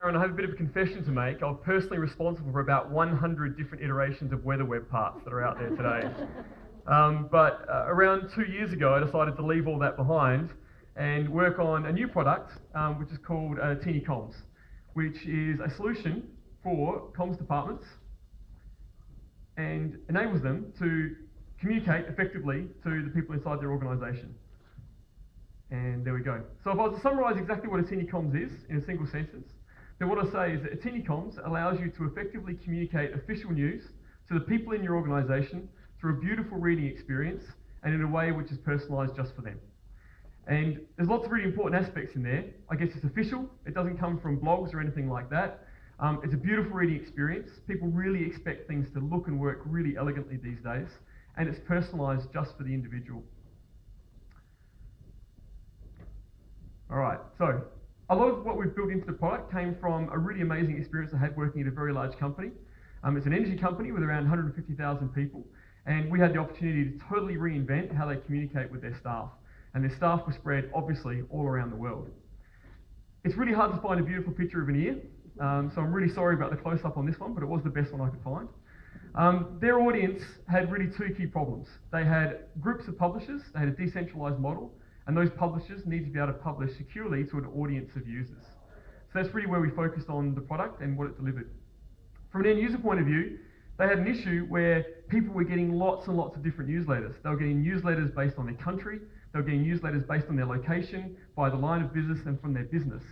And I have a bit of a confession to make. I'm personally responsible for about 100 different iterations of weather web parts that are out there today. But around 2 years ago, I decided to leave all that behind and work on a new product, which is called Attini Comms, which is a solution for comms departments and enables them to communicate effectively to the people inside their organisation. And there we go. So if I was to summarise exactly what Attini Comms is in a single sentence, then what I say is that Attini Comms allows you to effectively communicate official news to the people in your organisation through a beautiful reading experience and in a way which is personalised just for them. And there's lots of really important aspects in there. I guess it's official. It doesn't come from blogs or anything like that. It's a beautiful reading experience. People really expect things to look and work really elegantly these days, and it's personalised just for the individual. All right, so a lot of what we've built into the product came from a really amazing experience I had working at a very large company. It's an energy company with around 150,000 people, and we had the opportunity to totally reinvent how they communicate with their staff. And their staff were spread, obviously, all around the world. It's really hard to find a beautiful picture of an ear, so I'm really sorry about the close-up on this one, but it was the best one I could find. Their audience had really two key problems. They had groups of publishers, they had a decentralized model, and those publishers need to be able to publish securely to an audience of users. So that's really where we focused on the product and what it delivered. From an end user point of view, they had an issue where people were getting lots and lots of different newsletters. They were getting newsletters based on their country, they were getting newsletters based on their location, by the line of business and from their business.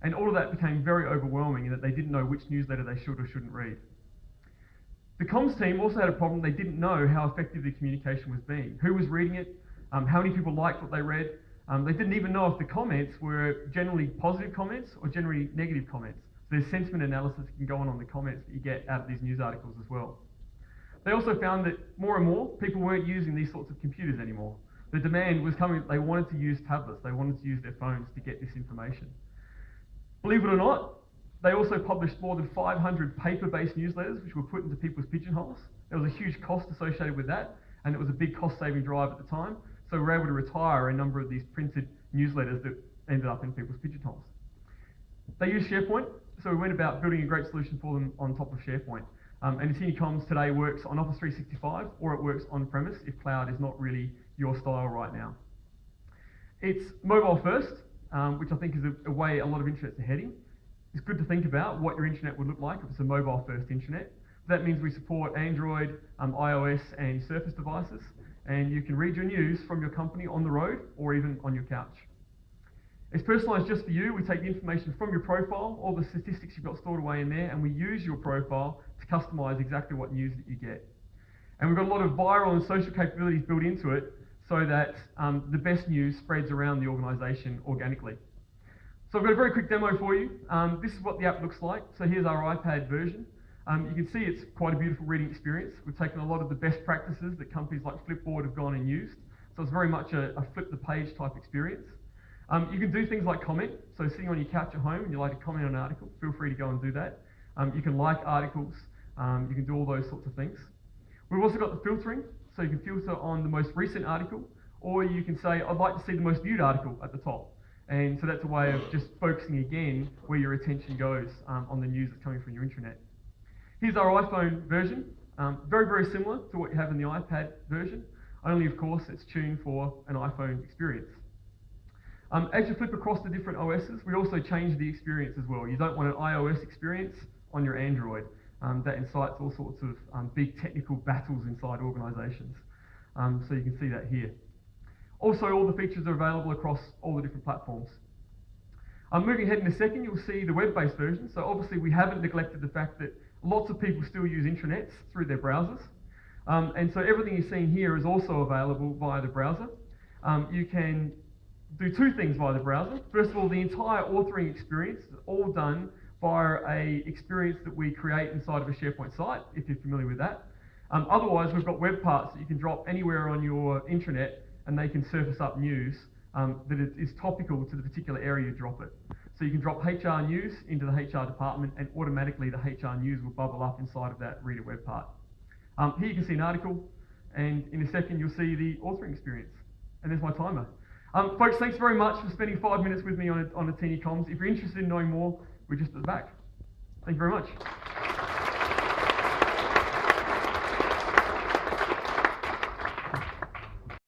And all of that became very overwhelming in that they didn't know which newsletter they should or shouldn't read. The comms team also had a problem. They didn't know how effective the communication was being. Who was reading it? How many people liked what they read? They didn't even know if the comments were generally positive comments or generally negative comments. So there's sentiment analysis that can go on the comments that you get out of these news articles as well. They also found that more and more people weren't using these sorts of computers anymore. The demand was coming, they wanted to use tablets, they wanted to use their phones to get this information. Believe it or not, they also published more than 500 paper-based newsletters which were put into people's pigeonholes. There was a huge cost associated with that, and it was a big cost-saving drive at the time, so we were able to retire a number of these printed newsletters that ended up in people's pigeonholes. They use SharePoint, so we went about building a great solution for them on top of SharePoint. And Attini Comms today works on Office 365, or it works on-premise if cloud is not really your style right now. It's mobile first, which I think is a way a lot of intranets are heading. It's good to think about what your intranet would look like if it's a mobile first intranet. That means we support Android, iOS and Surface devices, and you can read your news from your company on the road or even on your couch. It's personalised just for you. We take the information from your profile, all the statistics you've got stored away in there, and we use your profile to customise exactly what news that you get. And we've got a lot of viral and social capabilities built into it so that the best news spreads around the organisation organically. So I've got a very quick demo for you. This is what the app looks like. So here's our iPad version. You can see it's quite a beautiful reading experience. We've taken a lot of the best practices that companies like Flipboard have gone and used. So it's very much a flip the page type experience. You can do things like comment. So sitting on your couch at home and you like to comment on an article, feel free to go and do that. You can like articles. You can do all those sorts of things. We've also got the filtering. So you can filter on the most recent article, or you can say, I'd like to see the most viewed article at the top. And so that's a way of just focusing again where your attention goes on the news that's coming from your intranet. Here's our iPhone version. Very, very similar to what you have in the iPad version, only of course it's tuned for an iPhone experience. As you flip across the different OSs, we also change the experience as well. You don't want an iOS experience on your Android. That incites all sorts of big technical battles inside organisations. So you can see that here. Also, all the features are available across all the different platforms. Moving ahead in a second, you'll see the web-based version. So obviously we haven't neglected the fact that lots of people still use intranets through their browsers. And so everything you're seeing here is also available via the browser. You can do two things via the browser. First of all, the entire authoring experience is all done via an experience that we create inside of a SharePoint site, if you're familiar with that. Otherwise, we've got web parts that you can drop anywhere on your intranet and they can surface up news that is topical to the particular area you drop it. So you can drop HR news into the HR department and automatically the HR news will bubble up inside of that reader web part. Here you can see an article, and in a second you'll see the authoring experience. And there's my timer. Folks, thanks very much for spending 5 minutes with me on Attini Comms. If you're interested in knowing more, we're just at the back. Thank you very much.